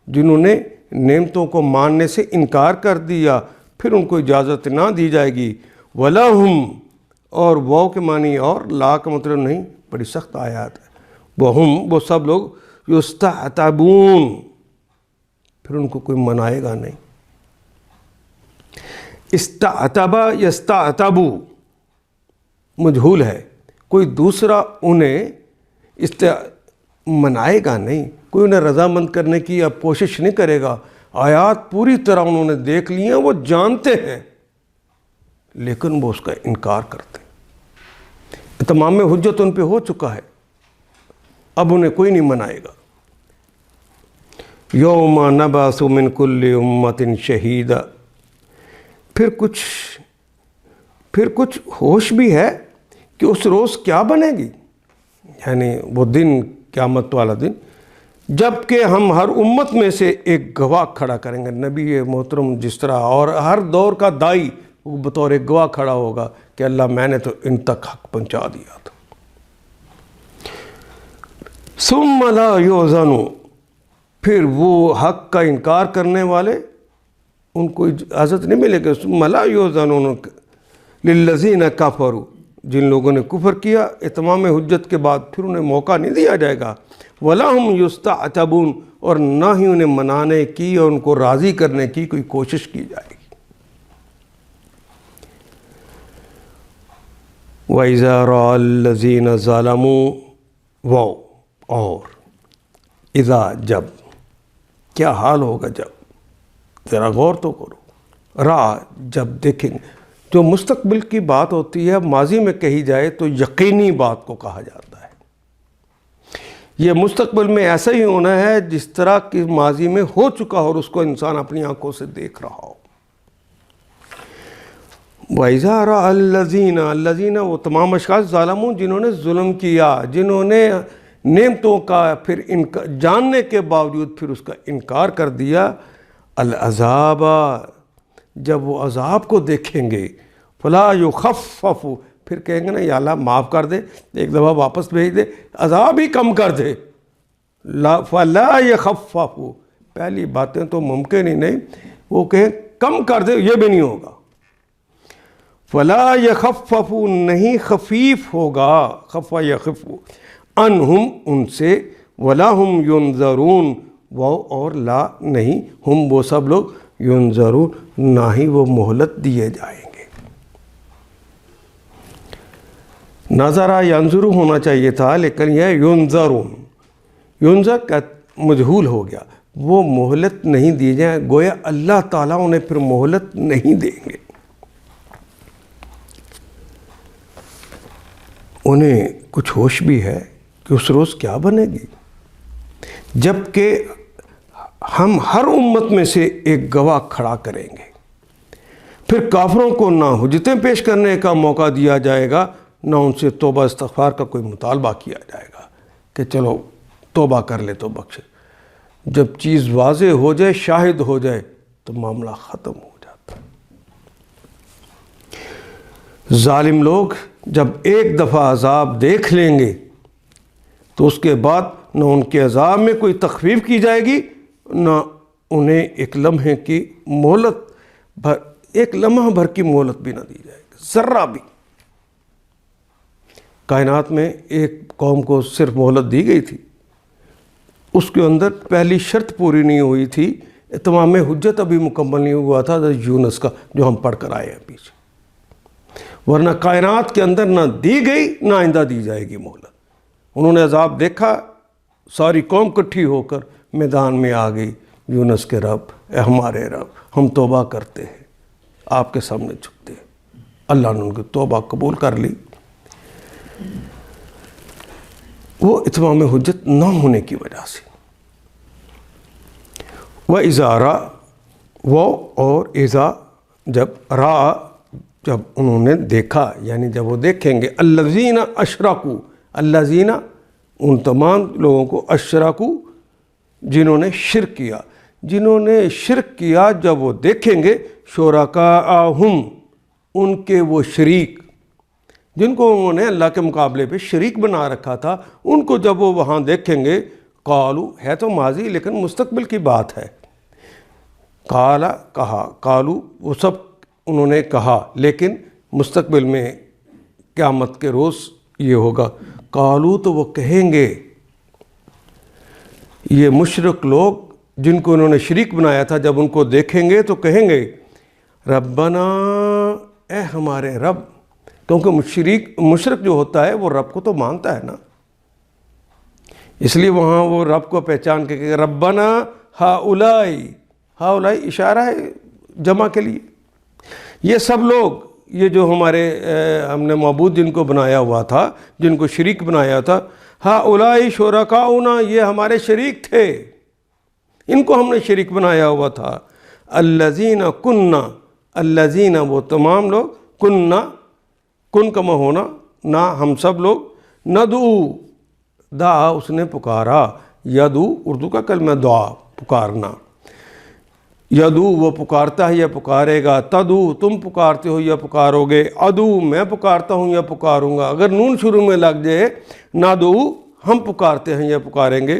جنہوں نے نعمتوں کو ماننے سے انکار کر دیا، پھر ان کو اجازت نہ دی جائے گی، وَلَهُمْ، اور وہ کے معنی اور، لا کا مطلب نہیں، بڑی سخت آیات ہے، وہ سب لوگ یستعتبون، پھر ان کو کوئی منائے گا نہیں۔ استعتبا یستعتبو مجہول ہے، کوئی دوسرا انہیں منائے گا نہیں، کوئی انہیں رضامند کرنے کی اب کوشش نہیں کرے گا۔ آیات پوری طرح انہوں نے دیکھ لی ہیں، وہ جانتے ہیں لیکن وہ اس کا انکار کرتے ہیں۔ تمام حجت ان پہ ہو چکا ہے، اب انہیں کوئی نہیں منائے گا۔ یوم نبعث من کل امت شہیدا، پھر کچھ ہوش بھی ہے کہ اس روز کیا بنے گی، یعنی وہ دن، قیامت والا دن، جب کہ ہم ہر امت میں سے ایک گواہ کھڑا کریں گے۔ نبی محترم جس طرح اور ہر دور کا دائی بطور ایک گواہ کھڑا ہوگا کہ اللہ میں نے تو ان تک حق پہنچا دیا تھا۔ ثم لا یؤذن، پھر وہ حق کا انکار کرنے والے ان کو اجازت نہیں ملے گی۔ ثم لا یؤذن للذین کفروا، جن لوگوں نے کفر کیا اتمام حجت کے بعد پھر انہیں موقع نہیں دیا جائے گا۔ وَلَا هُمْ يُسْتَعْتَبُونَ، اور نہ ہی انہیں منانے کی اور ان کو راضی کرنے کی کوئی کوشش کی جائے گی۔ وَإِذَا رَأَى الَّذِينَ ظَلَمُوا، وہ اور اذا جب، کیا حال ہوگا جب، ذرا غور تو کرو، را جب دیکھیں گے، جو مستقبل کی بات ہوتی ہے ماضی میں کہی جائے تو یقینی بات کو کہا جاتا ہے۔ یہ مستقبل میں ایسا ہی ہونا ہے جس طرح کہ ماضی میں ہو چکا اور اس کو انسان اپنی آنکھوں سے دیکھ رہا ہو۔ وَإِذَا رَأَى الَّذِينَ وہ تمام اشخاص ظالمون جنہوں نے ظلم کیا، جنہوں نے نعمتوں کا پھر جاننے کے باوجود پھر اس کا انکار کر دیا، العذاب، جب وہ عذاب کو دیکھیں گے، فلا یخفف، پھر کہیں گے نا یا اللہ معاف کر دے، ایک دفعہ واپس بھیج دے، عذاب ہی کم کر دے، فلا یخفف، پہلی باتیں تو ممکن ہی نہیں، وہ کہیں کم کر دے، یہ بھی نہیں ہوگا۔ فلا یخفف، نہیں خفیف ہوگا، خف یخف، عنہم ان سے، ولا ہم ینظرون، وہ اور لا نہیں، ہم وہ سب لوگ، ینظرون نہ ہی وہ مہلت دیے جائیں گے۔ نظرہ ینظر ہونا چاہیے تھا لیکن یہ ینظرون، ینظر کا مجہول ہو گیا، وہ مہلت نہیں دی جائیں، گویا اللہ تعالیٰ انہیں پھر مہلت نہیں دیں گے۔ انہیں کچھ ہوش بھی ہے کہ اس روز کیا بنے گی، جبکہ ہم ہر امت میں سے ایک گواہ کھڑا کریں گے، پھر کافروں کو نہ حجتیں پیش کرنے کا موقع دیا جائے گا، نہ ان سے توبہ استغفار کا کوئی مطالبہ کیا جائے گا کہ چلو توبہ کر لے تو بخشے۔ جب چیز واضح ہو جائے، شاہد ہو جائے تو معاملہ ختم ہو جاتا ہے۔ ظالم لوگ جب ایک دفعہ عذاب دیکھ لیں گے تو اس کے بعد نہ ان کے عذاب میں کوئی تخفیف کی جائے گی، نہ انہیں ایک لمحے کی مہلت ایک لمحہ بھر کی مہلت بھی نہ دی جائے گی، ذرہ بھی۔ کائنات میں ایک قوم کو صرف مہلت دی گئی تھی، اس کے اندر پہلی شرط پوری نہیں ہوئی تھی، اتمام حجت ابھی مکمل نہیں ہوا تھا یونس کا، جو ہم پڑھ کر آئے ہیں پیچھے۔ ورنہ کائنات کے اندر نہ دی گئی نہ آئندہ دی جائے گی مہلت۔ انہوں نے عذاب دیکھا، ساری قوم اکٹھی ہو کر میدان میں آ گئی، یونس کے رب، اے ہمارے رب، ہم توبہ کرتے ہیں، آپ کے سامنے جھکتے ہیں۔ اللہ نے ان کی توبہ قبول کر لی۔ وہ اتمام حجت نہ ہونے کی وجہ سے۔ وَإِذَا رَأَ، وہ اور اذا جب رَأَ جب انہوں نے دیکھا، یعنی جب وہ دیکھیں گے، الذین اشرکوا، الذین ان تمام لوگوں کو، اشرکوا جنہوں نے شرک کیا، جنہوں نے شرک کیا جب وہ دیکھیں گے، شرکاءہم ان کے وہ شریک جن کو انہوں نے اللہ کے مقابلے پہ شریک بنا رکھا تھا، ان کو جب وہ وہاں دیکھیں گے، قالو ہے تو ماضی لیکن مستقبل کی بات ہے، قالا کہا، قالو وہ سب انہوں نے کہا، لیکن مستقبل میں قیامت کے روز یہ ہوگا، قالو تو وہ کہیں گے، یہ مشرک لوگ جن کو انہوں نے شریک بنایا تھا جب ان کو دیکھیں گے تو کہیں گے، ربنا اے ہمارے رب، کیونکہ مشرک جو ہوتا ہے وہ رب کو تو مانتا ہے نا، اس لیے وہاں وہ رب کو پہچان کے کہ ربنا ہاؤلائی، ہاؤلائی اشارہ ہے جمع کے لیے، یہ سب لوگ، یہ جو ہمارے ہم نے معبود جن کو بنایا ہوا تھا، جن کو شریک بنایا تھا، ہاؤلائی شرکاؤنا یہ ہمارے شریک تھے، ان کو ہم نے شریک بنایا ہوا تھا، الذین کننا، الذین وہ تمام لوگ، کننا کن کما ہونا نہ ہم سب لوگ، ندعو دعا اس نے پکارا، یدعو اردو کا کلمہ دعا پکارنا، یدعو وہ پکارتا ہے یا پکارے گا، تدعو تم پکارتے ہو یا پکارو گے، ادعو میں پکارتا ہوں یا پکاروں گا، اگر نون شروع میں لگ جائے، ندعو ہم پکارتے ہیں یا پکاریں گے،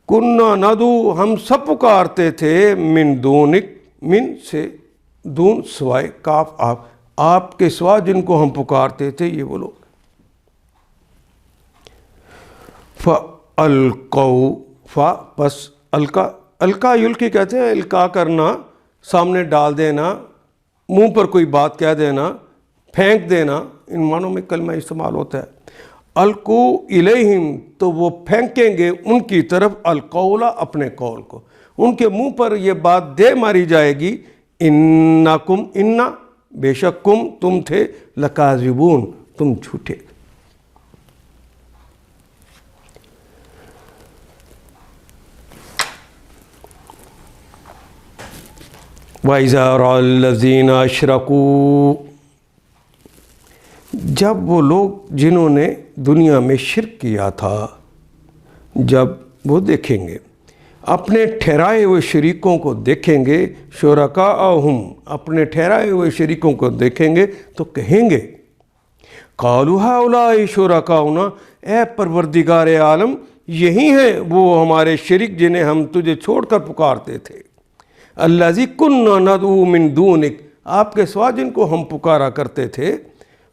کننا ندعو ہم سب پکارتے تھے، من دونک من سے دون سوائے، کاف آپ کے سوا جن کو ہم پکارتے تھے یہ وہ لوگ، فَأَلْقَوْا پس القا یلقی کہتے ہیں القا کرنا، سامنے ڈال دینا، منہ پر کوئی بات کہہ دینا، پھینک دینا، ان معنوں میں کلمہ استعمال ہوتا ہے۔ القو الیہم تو وہ پھینکیں گے ان کی طرف، القولا اپنے قول کو، ان کے منہ پر یہ بات دے ماری جائے گی، انکم انا بے شک تم تھے، لکاذبون تم جھوٹے۔ وَإِذَا رَأَى الَّذِينَ أَشْرَكُوا جب وہ لوگ جنہوں نے دنیا میں شرک کیا تھا، جب وہ دیکھیں گے، اپنے ٹھہرائے ہوئے شریکوں کو دیکھیں گے، شرکاءہم اپنے ٹھہرائے ہوئے شریکوں کو دیکھیں گے تو کہیں گے، قالوا ہؤلاء شرکاؤنا اے پروردگار عالم یہی ہیں وہ ہمارے شریک جنہیں ہم تجھے چھوڑ کر پکارتے تھے، الذی کنا ندعو من دونک آپ کے سوا جن کو ہم پکارا کرتے تھے،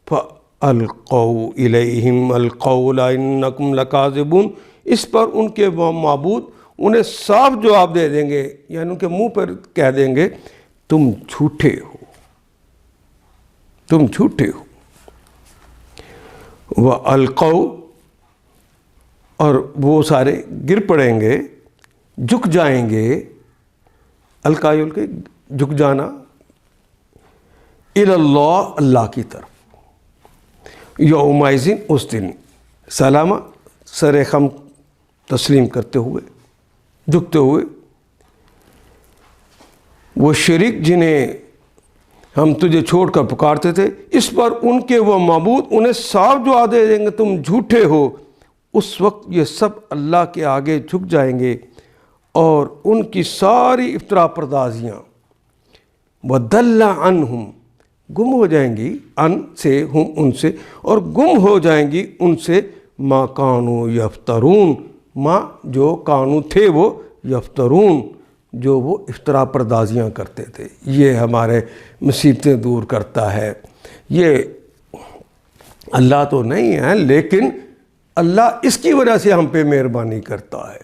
فَأَلْقَوْا إِلَيْهِمْ الْقَوْلَ إِنَّكُمْ لَكَاذِبُونَ اس پر ان کے معبود انہیں صاف جواب دے دیں گے، یعنی ان کے منہ پر کہہ دیں گے تم جھوٹے ہو، تم جھوٹے ہو۔ وَأَلْقَوْا اور وہ سارے گر پڑیں گے، جھک جائیں گے، القائل کے جھک جانا، الی اللہ اللہ کی طرف، یومئذ اس دن، سلامہ سر خم تسلیم کرتے ہوئے، جھکتے ہوئے، وہ شریک جنہیں ہم تجھے چھوڑ کر پکارتے تھے، اس پر ان کے وہ معبود انہیں صاف جواب دے دیں گے تم جھوٹے ہو۔ اس وقت یہ سب اللہ کے آگے جھک جائیں گے اور ان کی ساری افترا پردازیاں وَضَلَّ عَنْهُمْ گم ہو جائیں گی، ان سے ہم ان سے، اور گم ہو جائیں گی ان سے ما کانوا یفترون ما جو کانو تھے وہ یفترون جو وہ افترا پردازیاں کرتے تھے۔ یہ ہمارے مصیبتیں دور کرتا ہے۔ یہ اللہ تو نہیں ہے لیکن اللہ اس کی وجہ سے ہم پہ مہربانی کرتا ہے۔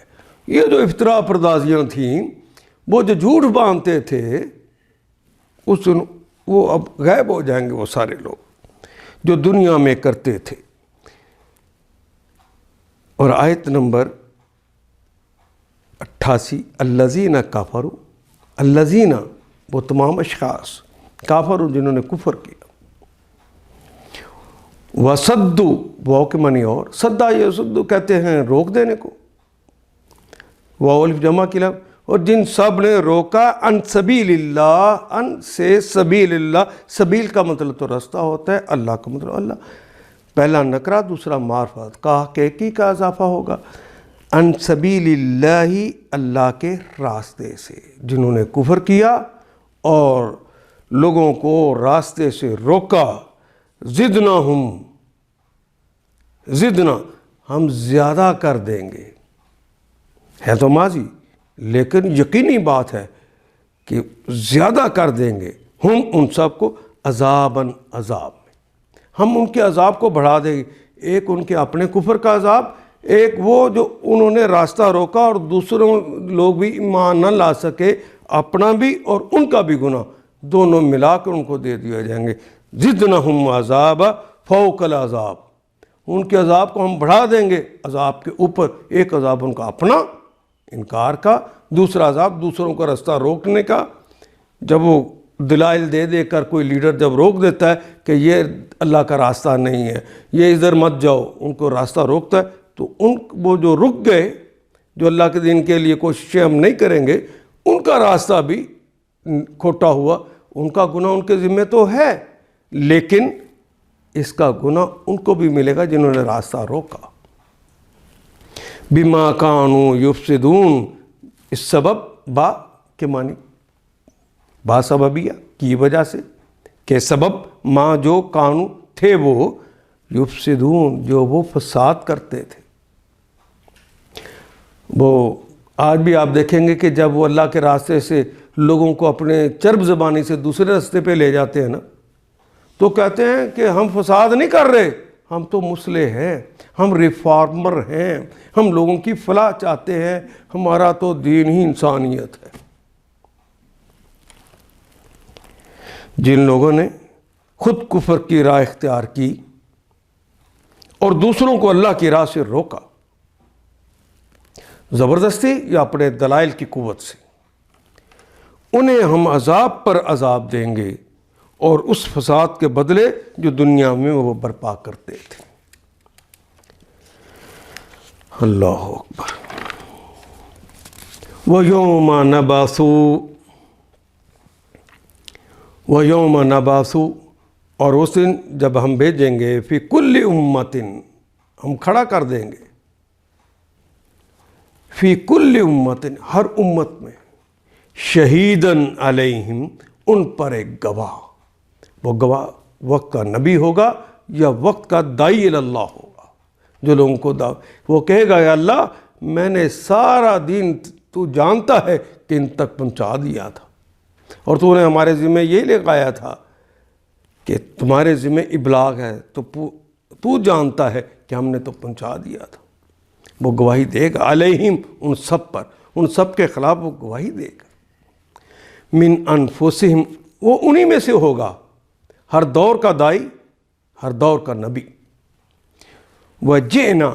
یہ جو افترا پردازیاں تھیں، وہ جو جھوٹ باندھتے تھے، وہ اب غائب ہو جائیں گے، وہ سارے لوگ جو دنیا میں کرتے تھے۔ اور آیت نمبر 88 الذین کفروا، الذین وہ تمام اشخاص، کافروا جنہوں نے کفر کیا، وصدوا واو کے معنی اور، صدا یصدو کہتے ہیں روک دینے کو، واو الف جمع کی لفظ، اور جن سب نے روکا ان سبیل اللہ، ان سے سبیل اللہ، سبیل کا مطلب تو راستہ ہوتا ہے، اللہ کا مطلب اللہ، پہلا نکرہ دوسرا معرفت کا حقیقی کا اضافہ ہوگا، ان سبیل اللہ اللہ کے راستے سے، جنہوں نے کفر کیا اور لوگوں کو راستے سے روکا، زدنا ہم زیادہ کر دیں گے، ہے تو ماضی لیکن یقینی بات ہے کہ زیادہ کر دیں گے، ہم ان سب کو عذاباً عذاب میں، ہم ان کے عذاب کو بڑھا دیں گے، ایک ان کے اپنے کفر کا عذاب، ایک وہ جو انہوں نے راستہ روکا اور دوسروں لوگ بھی ایمان نہ لا سکے، اپنا بھی اور ان کا بھی گناہ دونوں ملا کر ان کو دے دیا جائیں گے۔ زدنہم عذاب فوق العذاب، ان کے عذاب کو ہم بڑھا دیں گے عذاب کے اوپر، ایک عذاب ان کا اپنا انکار کا، دوسرا عذاب دوسروں کا راستہ روکنے کا۔ جب وہ دلائل دے دے کر کوئی لیڈر جب روک دیتا ہے کہ یہ اللہ کا راستہ نہیں ہے، یہ ادھر مت جاؤ، ان کو راستہ روکتا ہے، تو وہ جو رک گئے، جو اللہ کے دین کے لیے کوششیں ہم نہیں کریں گے، ان کا راستہ بھی کھوٹا ہوا، ان کا گناہ ان کے ذمہ تو ہے، لیکن اس کا گناہ ان کو بھی ملے گا جنہوں نے راستہ روکا۔ بما کانوا یفسدون، اس سبب با کے معنی با سببیہ کی وجہ سے، کہ سبب ما جو کانو تھے وہ یفسدون جو وہ فساد کرتے تھے۔ وہ آج بھی آپ دیکھیں گے کہ جب وہ اللہ کے راستے سے لوگوں کو اپنے چرب زبانی سے دوسرے راستے پہ لے جاتے ہیں نا، تو کہتے ہیں کہ ہم فساد نہیں کر رہے، ہم تو مصلح ہیں، ہم ریفارمر ہیں، ہم لوگوں کی فلاح چاہتے ہیں، ہمارا تو دین ہی انسانیت ہے۔ جن لوگوں نے خود کفر کی راہ اختیار کی اور دوسروں کو اللہ کی راہ سے روکا، زبردستی یا اپنے دلائل کی قوت سے، انہیں ہم عذاب پر عذاب دیں گے، اور اس فساد کے بدلے جو دنیا میں وہ برپا کرتے تھے۔ اللہ اکبر۔ وَيَوْمَ نَبْعَثُ، اور اس دن جب ہم بھیجیں گے، فی کل امت، ہم کھڑا کر دیں گے، فی کل امت، ہر امت میں، شہیداً علیہم، ان پر ایک گواہ، وہ گواہ وقت کا نبی ہوگا یا وقت کا داعی اللہ ہوگا، جو لوگوں کو وہ کہے گا یا اللہ میں نے سارا دین تو جانتا ہے کہ ان تک پہنچا دیا تھا، اور تو نے ہمارے ذمہ یہ لگایا تھا کہ تمہارے ذمہ ابلاغ ہے، تو جانتا ہے کہ ہم نے تو پہنچا دیا تھا۔ وہ گواہی دے گا علیہم، ان سب پر، ان سب کے خلاف وہ گواہی دے گا۔ من انفسہم، وہ انہی میں سے ہوگا، ہر دور کا داعی، ہر دور کا نبی۔ وَجِئْنَا،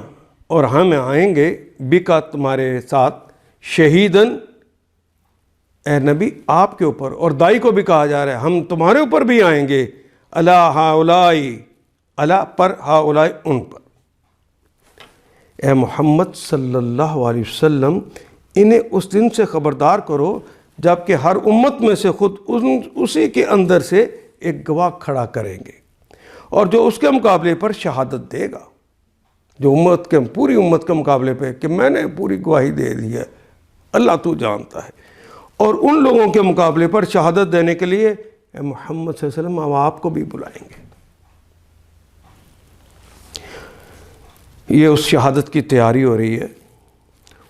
اور ہم آئیں گے، بِکَ تمہارے ساتھ، شہیداً اے نبی آپ کے اوپر، اور داعی کو بھی کہا جا رہا ہے ہم تمہارے اوپر بھی آئیں گے، علی ہؤلاء، علی پر، ہؤلاء ان پر۔ اے محمد صلی اللہ علیہ وسلم انہیں اس دن سے خبردار کرو جب کہ ہر امت میں سے خود اسی کے اندر سے ایک گواہ کھڑا کریں گے اور جو اس کے مقابلے پر شہادت دے گا، جو پوری امت کے مقابلے پہ کہ میں نے پوری گواہی دے دی ہے، اللہ تو جانتا ہے، اور ان لوگوں کے مقابلے پر شہادت دینے کے لیے اے محمد صلی اللہ علیہ وسلم ہم آپ کو بھی بلائیں گے۔ یہ اس شہادت کی تیاری ہو رہی ہے۔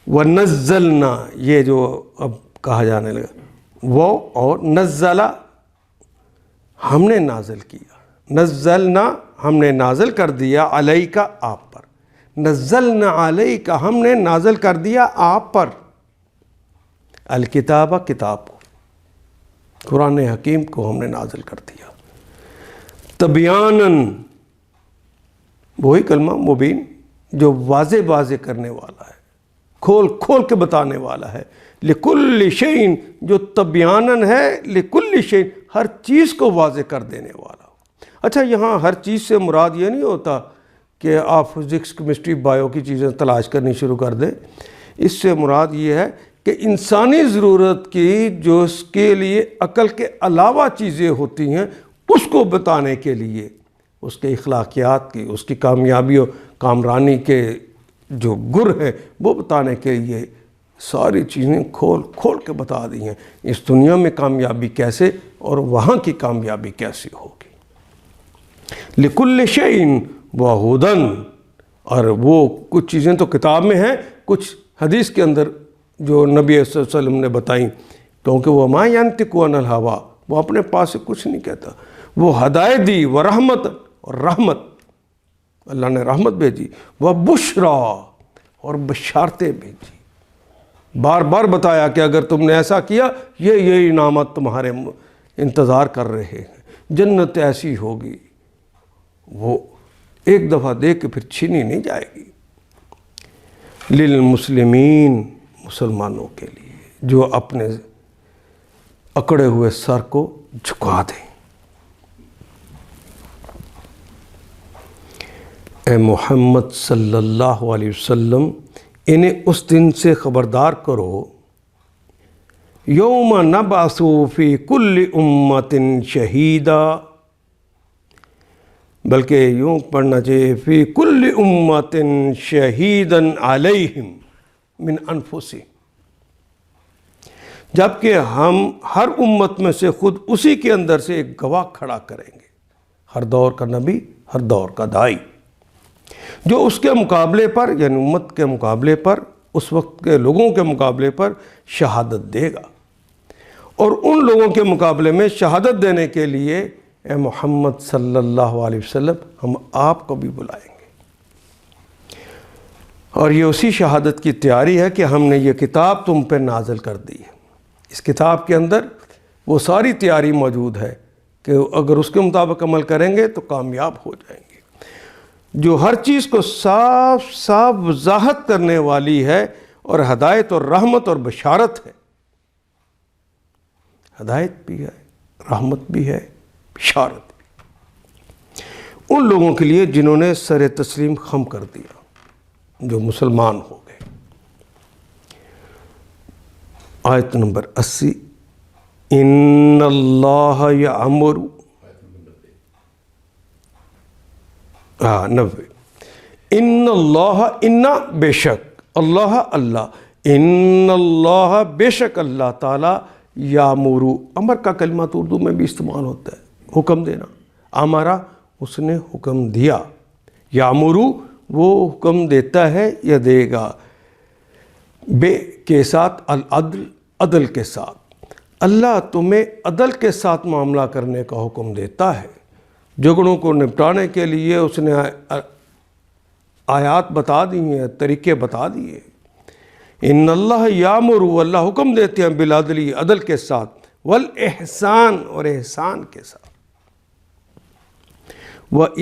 وَنَزَّلْنَا، یہ جو اب کہا جانے لگا، وہ اور نزلہ ہم نے نازل کیا، نزلنا ہم نے نازل کر دیا، علیک آپ پر، نزلنا علیک ہم نے نازل کر دیا آپ پر، الکتاب کتاب کو، قرآن حکیم کو ہم نے نازل کر دیا، تبیاناً، وہی کلمہ مبین جو واضح کرنے والا ہے، کھول کے بتانے والا ہے، لکل شیء جو تبیاناً ہے، لکل شیء ہر چیز کو واضح کر دینے والا۔ اچھا، یہاں ہر چیز سے مراد یہ نہیں ہوتا کہ آپ فزکس کیمسٹری بایو کی چیزیں تلاش کرنی شروع کر دیں، اس سے مراد یہ ہے کہ انسانی ضرورت کی جو اس کے لیے عقل کے علاوہ چیزیں ہوتی ہیں اس کو بتانے کے لیے، اس کے اخلاقیات کی، اس کی کامیابی و کامرانی کے جو گر ہے وہ بتانے کے لیے ساری چیزیں کھول کے بتا دی ہیں، اس دنیا میں کامیابی کیسے اور وہاں کی کامیابی کیسی ہوگی۔ لکل شیء وہدن، اور وہ کچھ چیزیں تو کتاب میں ہیں، کچھ حدیث کے اندر جو نبی صلی اللہ علیہ وسلم نے بتائیں، کیونکہ وہ ما ینطق عن الہویٰ، وہ اپنے پاس سے کچھ نہیں کہتا، وہ ہدایت دی، وہ رحمت، اور رحمت اللہ نے رحمت بھیجی، وہ بشرا، اور بشارتیں بھیجی، بار بار بتایا کہ اگر تم نے ایسا کیا یہ انعامات تمہارے انتظار کر رہے ہیں، جنت ایسی ہوگی، وہ ایک دفعہ دیکھ کے پھر چھینی نہیں جائے گی، للمسلمین، مسلمانوں کے لیے جو اپنے اکڑے ہوئے سر کو جھکا دیں۔ اے محمد صلی اللہ علیہ وسلم انہیں اس دن سے خبردار کرو، یوم نبعث فی کل امت شہیدا، بلکہ یوں پڑھنا چاہیے فی کل امت شہیدا علیہم من انفسہم، جبکہ ہم ہر امت میں سے خود اسی کے اندر سے ایک گواہ کھڑا کریں گے، ہر دور کا نبی، ہر دور کا داعی، جو اس کے مقابلے پر، یعنی امت کے مقابلے پر، اس وقت کے لوگوں کے مقابلے پر شہادت دے گا، اور ان لوگوں کے مقابلے میں شہادت دینے کے لیے اے محمد صلی اللہ علیہ وسلم ہم آپ کو بھی بلائیں گے۔ اور یہ اسی شہادت کی تیاری ہے کہ ہم نے یہ کتاب تم پہ نازل کر دی ہے، اس کتاب کے اندر وہ ساری تیاری موجود ہے کہ اگر اس کے مطابق عمل کریں گے تو کامیاب ہو جائیں گے، جو ہر چیز کو صاف صاف وضاحت کرنے والی ہے، اور ہدایت اور رحمت اور بشارت ہے، ہدایت بھی ہے، رحمت بھی ہے، بشارت بھی، ان لوگوں کے لیے جنہوں نے سر تسلیم خم کر دیا، جو مسلمان ہو گئے۔ آیت نمبر 80، ان اللہ یأمر، 90، ان اللہ، ان بے شک، اللہ اللہ، ان اللہ بے شک اللہ تعالیٰ، یامر، امر کا کلمہ تو اردو میں بھی استعمال ہوتا ہے، حکم دینا، امرا اس نے حکم دیا، یامر وہ حکم دیتا ہے یا دے گا، بے کے ساتھ العدل، عدل کے ساتھ، اللہ تمہیں عدل کے ساتھ معاملہ کرنے کا حکم دیتا ہے، جھگڑوں کو نپٹانے کے لیے اس نے آیات بتا دی ہیں، طریقے بتا دیے، ان اللہ یامر، اللہ حکم دیتے ہیں بالعدل، عدل کے ساتھ، والاحسان، اور احسان کے ساتھ،